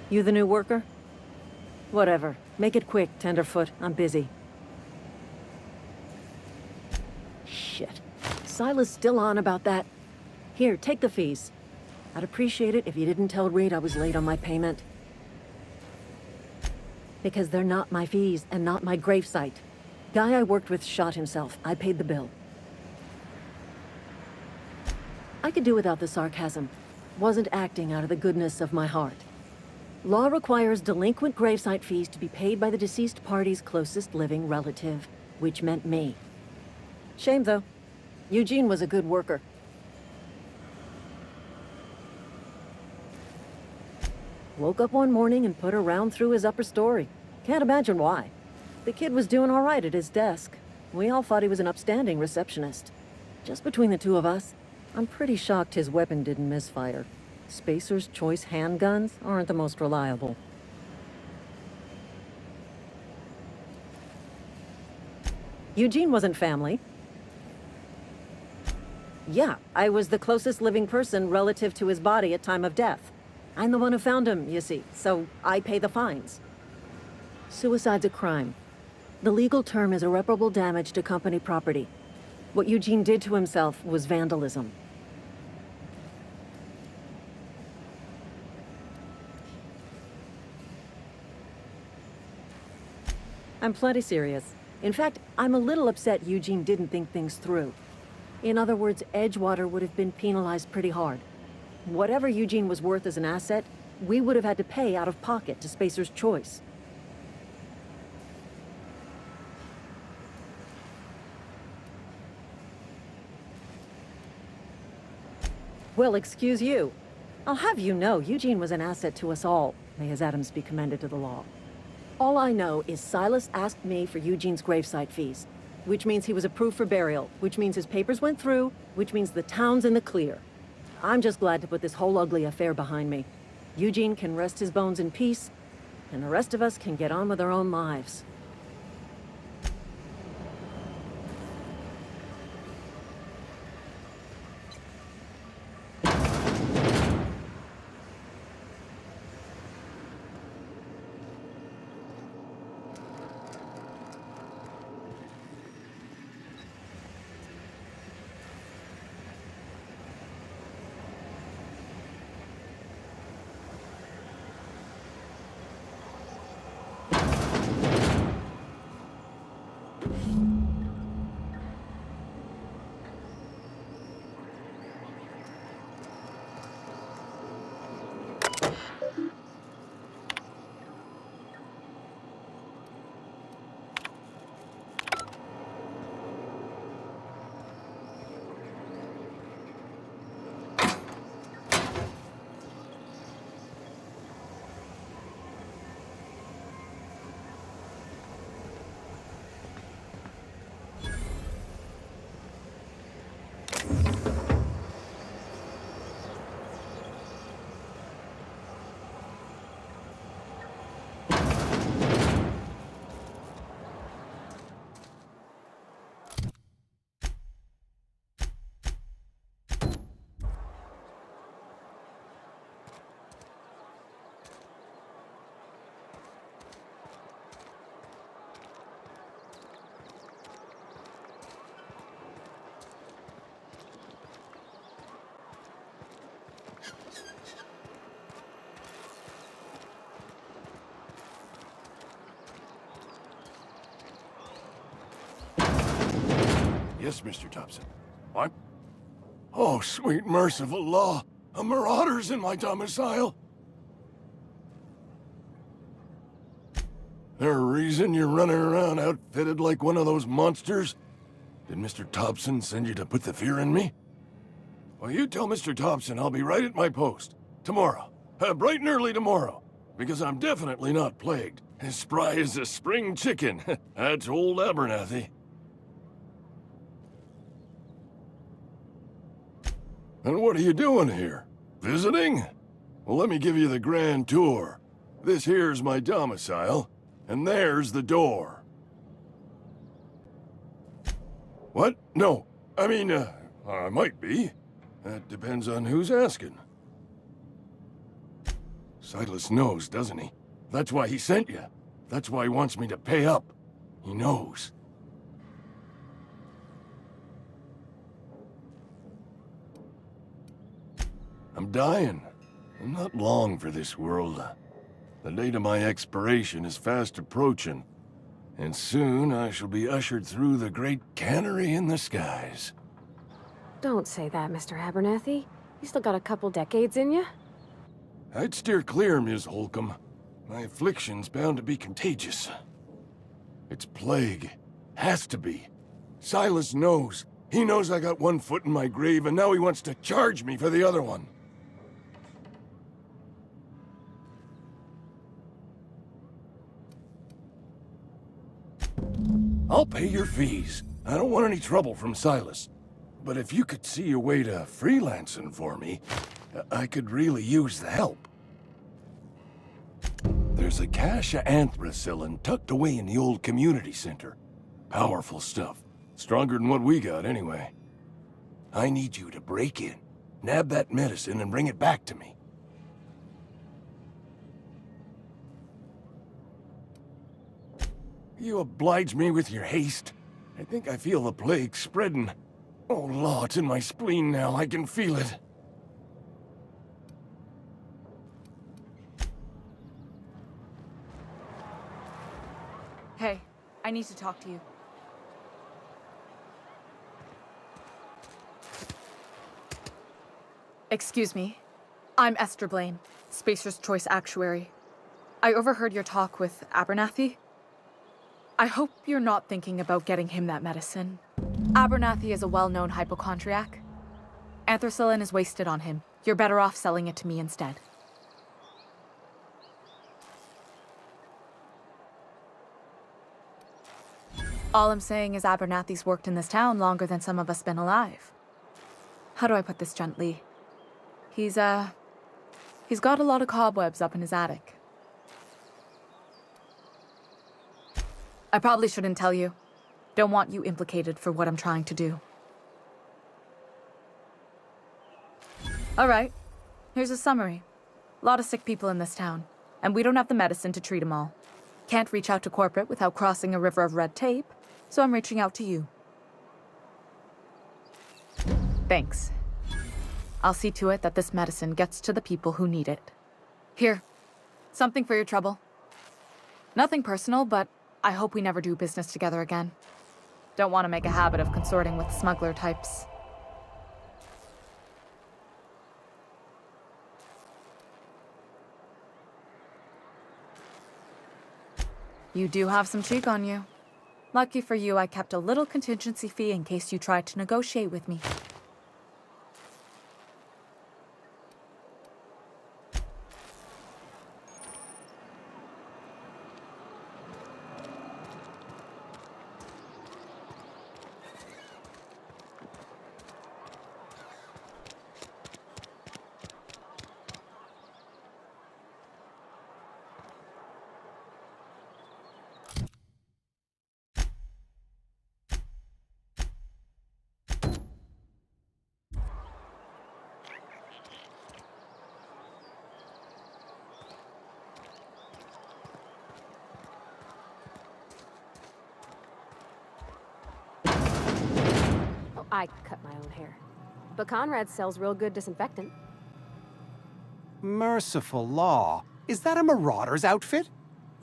You the new worker? Whatever. Make it quick, Tenderfoot. I'm busy. Shit. Silas still on about that. Here, take the fees. I'd appreciate it if you didn't tell Reed I was late on my payment. Because they're not my fees and not my gravesite. Guy I worked with shot himself. I paid the bill. I could do without the sarcasm. Wasn't acting out of the goodness of my heart. Law requires delinquent gravesite fees to be paid by the deceased party's closest living relative, which meant me. Shame, though. Eugene was a good worker. Woke up one morning and put a round through his upper story. Can't imagine why. The kid was doing all right at his desk. We all thought he was an upstanding receptionist. Just between the two of us, I'm pretty shocked his weapon didn't misfire. Spacer's Choice handguns aren't the most reliable. Eugene wasn't family. Yeah, I was the closest living person relative to his body at time of death. I'm the one who found him, you see, so I pay the fines. Suicide's a crime. The legal term is irreparable damage to company property. What Eugene did to himself was vandalism. I'm plenty serious. In fact, I'm a little upset Eugene didn't think things through. In other words, Edgewater would have been penalized pretty hard. Whatever Eugene was worth as an asset, we would have had to pay out of pocket to Spacer's Choice. Well, excuse you. I'll have you know, Eugene was an asset to us all. May his atoms be commended to the law. All I know is Silas asked me for Eugene's gravesite fees, which means he was approved for burial, which means his papers went through, which means the town's in the clear. I'm just glad to put this whole ugly affair behind me. Eugene can rest his bones in peace, and the rest of us can get on with our own lives. Yes, Mr. Thompson. What? Oh, sweet merciful law! A marauder's in my domicile! There a reason you're running around outfitted like one of those monsters? Did Mr. Thompson send you to put the fear in me? Well, you tell Mr. Thompson I'll be right at my post. Tomorrow. Bright and early tomorrow. Because I'm definitely not plagued. As spry as a spring chicken. That's old Abernathy. And what are you doing here? Visiting? Well, let me give you the grand tour. This here's my domicile, and there's the door. What? No. I mean, I might be. That depends on who's asking. Silas knows, doesn't he? That's why he sent you. That's why he wants me to pay up. He knows. I'm dying. I'm not long for this world. The date of my expiration is fast approaching, and soon I shall be ushered through the great cannery in the skies. Don't say that, Mr. Abernathy. You still got a couple decades in you. I'd steer clear, Ms. Holcomb. My affliction's bound to be contagious. It's plague. Has to be. Silas knows. He knows I got one foot in my grave, and now he wants to charge me for the other one. I'll pay your fees. I don't want any trouble from Silas. But if you could see a way to freelancing for me, I could really use the help. There's a cache of anthracillin tucked away in the old community center. Powerful stuff. Stronger than what we got, anyway. I need you to break in, nab that medicine, and bring it back to me. You oblige me with your haste. I think I feel the plague spreading. Oh, Law, it's in my spleen now. I can feel it. Hey, I need to talk to you. Excuse me. I'm Esther Blaine, Spacer's Choice Actuary. I overheard your talk with Abernathy. I hope you're not thinking about getting him that medicine. Abernathy is a well-known hypochondriac. Anthracillin is wasted on him. You're better off selling it to me instead. All I'm saying is Abernathy's worked in this town longer than some of us been alive. How do I put this gently? He's got a lot of cobwebs up in his attic. I probably shouldn't tell you. Don't want you implicated for what I'm trying to do. All right, here's a summary. A lot of sick people in this town, and we don't have the medicine to treat them all. Can't reach out to corporate without crossing a river of red tape, so I'm reaching out to you. Thanks. I'll see to it that this medicine gets to the people who need it. Here, something for your trouble. Nothing personal, but I hope we never do business together again. Don't want to make a habit of consorting with smuggler types. You do have some cheek on you. Lucky for you, I kept a little contingency fee in case you tried to negotiate with me. I cut my own hair. But Conrad sells real good disinfectant. Merciful law. Is that a marauder's outfit?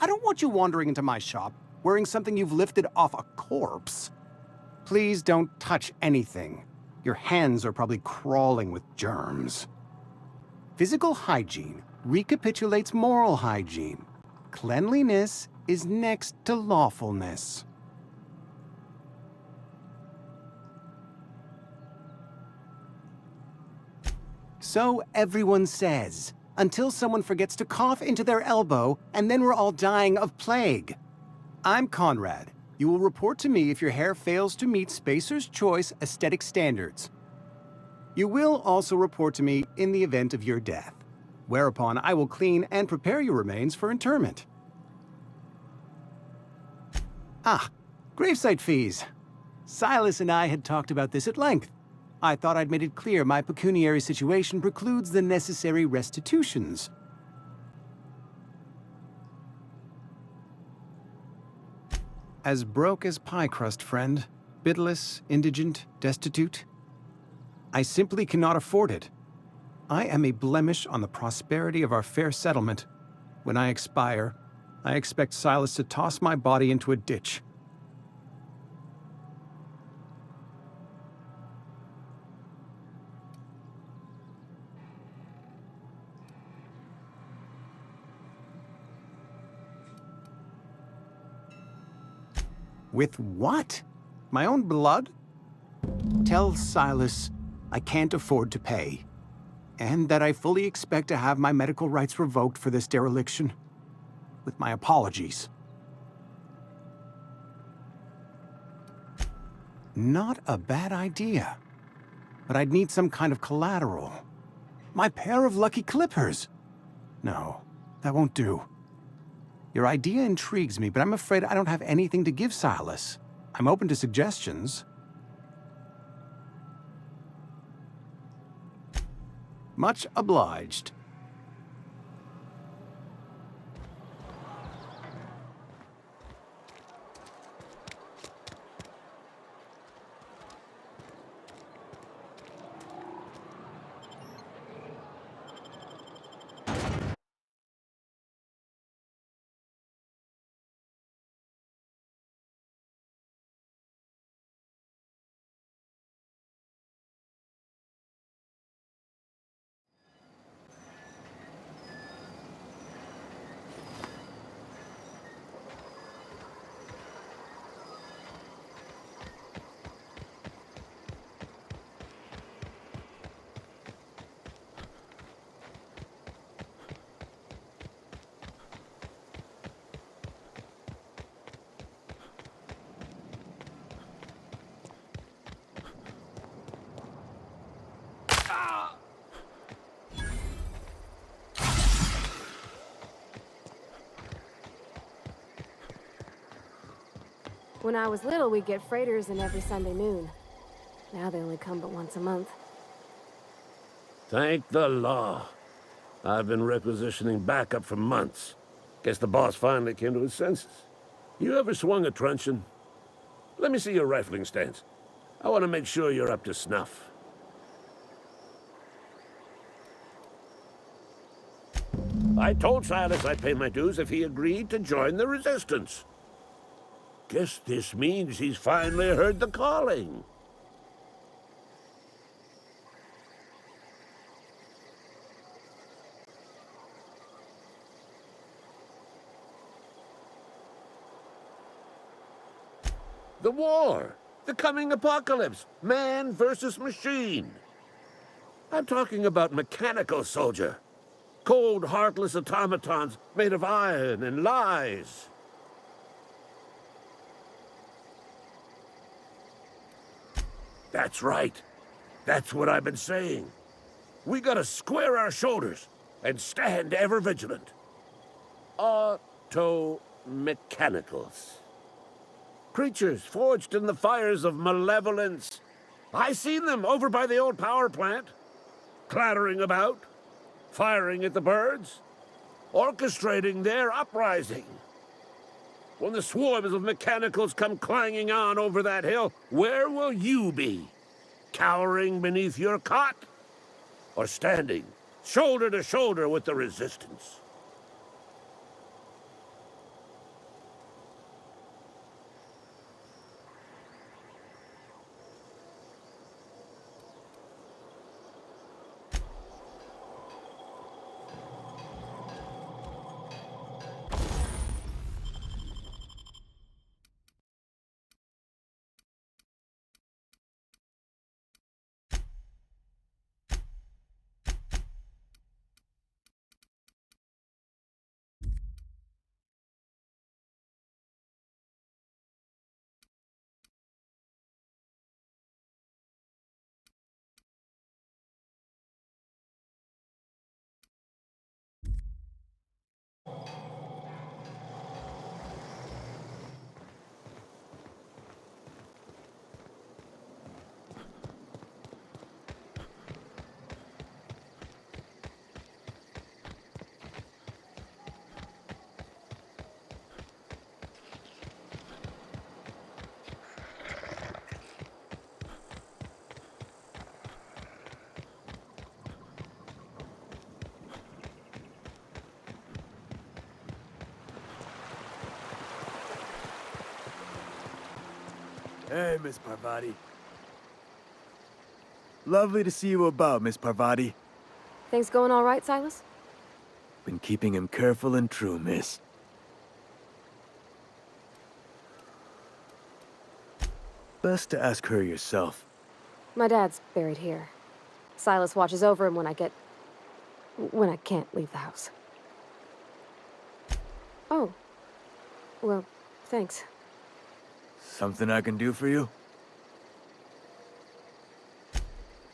I don't want you wandering into my shop wearing something you've lifted off a corpse. Please don't touch anything. Your hands are probably crawling with germs. Physical hygiene recapitulates moral hygiene. Cleanliness is next to lawfulness. So everyone says, until someone forgets to cough into their elbow, and then we're all dying of plague. I'm Conrad. You will report to me if your hair fails to meet Spacer's Choice aesthetic standards. You will also report to me in the event of your death, whereupon I will clean and prepare your remains for interment. Ah, gravesite fees. Silas and I had talked about this at length. I thought I'd made it clear my pecuniary situation precludes the necessary restitutions. As broke as pie crust, friend. Bitless, indigent, destitute. I simply cannot afford it. I am a blemish on the prosperity of our fair settlement. When I expire, I expect Silas to toss my body into a ditch. With what? My own blood? Tell Silas I can't afford to pay, and that I fully expect to have my medical rights revoked for this dereliction. With my apologies. Not a bad idea. But I'd need some kind of collateral. My pair of lucky clippers! No, that won't do. Your idea intrigues me, but I'm afraid I don't have anything to give Silas. I'm open to suggestions. Much obliged. When I was little, we'd get freighters in every Sunday noon. Now they only come but once a month. Thank the law. I've been requisitioning backup for months. Guess the boss finally came to his senses. You ever swung a truncheon? Let me see your rifling stance. I want to make sure you're up to snuff. I told Silas I'd pay my dues if he agreed to join the resistance. Guess this means he's finally heard the calling. The war! The coming apocalypse! Man versus machine! I'm talking about mechanical soldier. Cold, heartless automatons made of iron and lies. That's right. That's what I've been saying. We gotta square our shoulders and stand ever vigilant. Auto-mechanicals. Creatures forged in the fires of malevolence. I seen them over by the old power plant. Clattering about, firing at the birds, orchestrating their uprising. When the swarms of mechanicals come clanging on over that hill, where will you be? Cowering beneath your cot? Or standing, shoulder to shoulder with the resistance? Hey, Miss Parvati. Lovely to see you about, Miss Parvati. Things going all right, Silas? Been keeping him careful and true, miss. Best to ask her yourself. My dad's buried here. Silas watches over him when I can't leave the house. Oh. Well, thanks. Something I can do for you?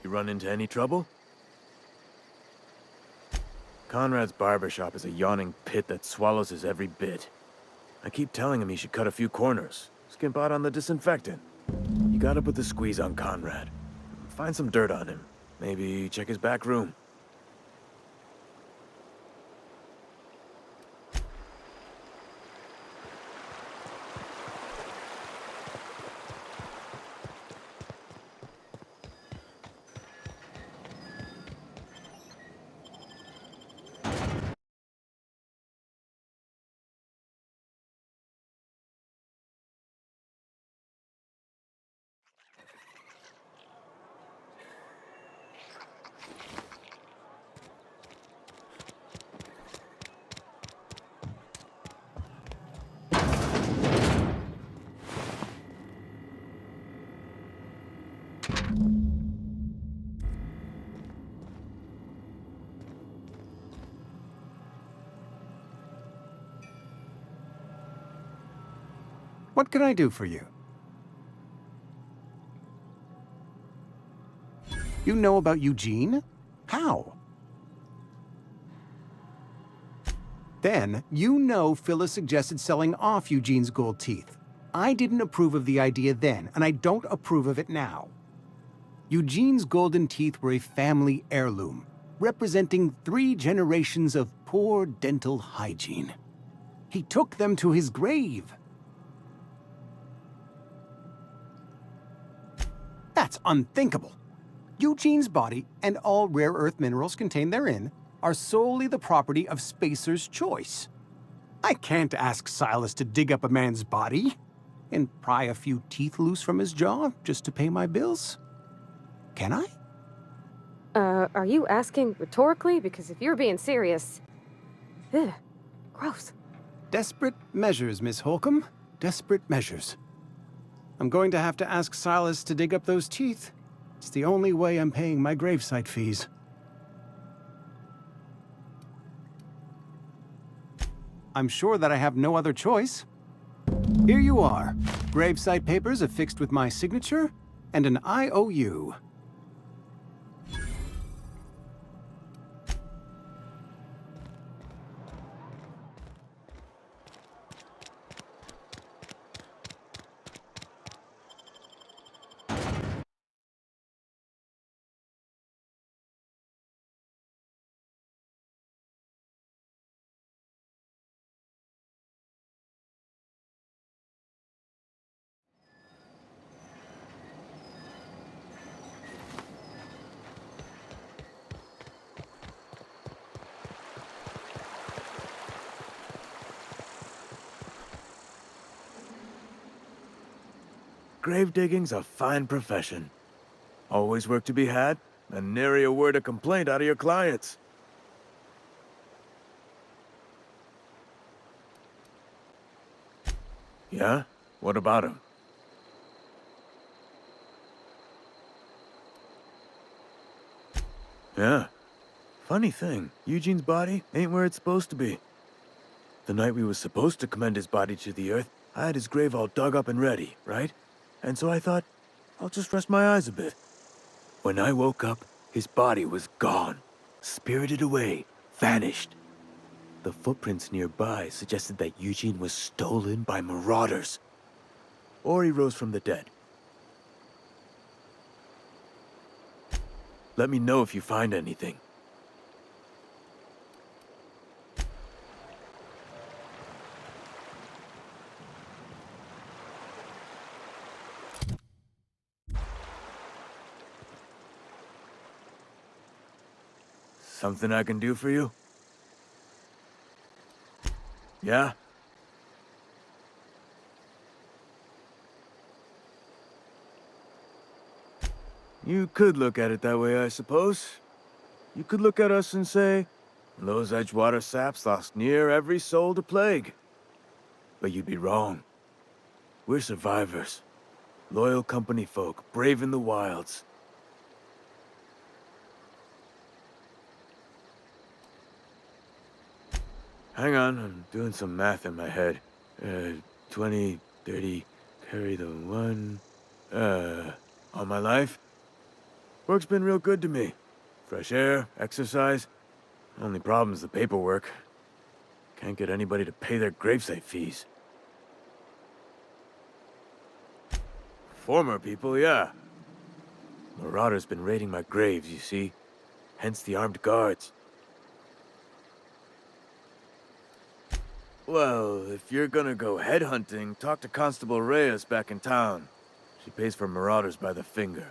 You run into any trouble? Conrad's barbershop is a yawning pit that swallows his every bit. I keep telling him he should cut a few corners, skimp out on the disinfectant. You gotta put the squeeze on Conrad. Find some dirt on him. Maybe check his back room. What can I do for you? You know about Eugene? How? Then, you know Phyllis suggested selling off Eugene's gold teeth. I didn't approve of the idea then, and I don't approve of it now. Eugene's golden teeth were a family heirloom, representing 3 generations of poor dental hygiene. He took them to his grave. That's unthinkable. Eugene's body and all rare earth minerals contained therein are solely the property of Spacer's Choice. I can't ask Silas to dig up a man's body and pry a few teeth loose from his jaw just to pay my bills. Can I? Are you asking rhetorically? Because if you're being serious... Ugh, gross. Desperate measures, Miss Holcomb. Desperate measures. I'm going to have to ask Silas to dig up those teeth. It's the only way I'm paying my gravesite fees. I'm sure that I have no other choice. Here you are. Gravesite papers affixed with my signature and an IOU. Grave digging's a fine profession. Always work to be had, and nary a word of complaint out of your clients. Yeah? What about him? Yeah. Funny thing, Eugene's body ain't where it's supposed to be. The night we was supposed to commend his body to the earth, I had his grave all dug up and ready, right? And so I thought, I'll just rest my eyes a bit. When I woke up, his body was gone. Spirited away. Vanished. The footprints nearby suggested that Eugene was stolen by marauders. Or he rose from the dead. Let me know if you find anything. Something I can do for you? Yeah? You could look at it that way, I suppose. You could look at us and say, those Edgewater saps lost near every soul to plague. But you'd be wrong. We're survivors. Loyal company folk, brave in the wilds. Hang on, I'm doing some math in my head. 20, 30, carry the 1... all my life? Work's been real good to me. Fresh air, exercise. Only problem's the paperwork. Can't get anybody to pay their gravesite fees. Former people, yeah. Marauders been raiding my graves, you see. Hence the armed guards. Well, if you're gonna go headhunting, talk to Constable Reyes back in town. She pays for marauders by the finger.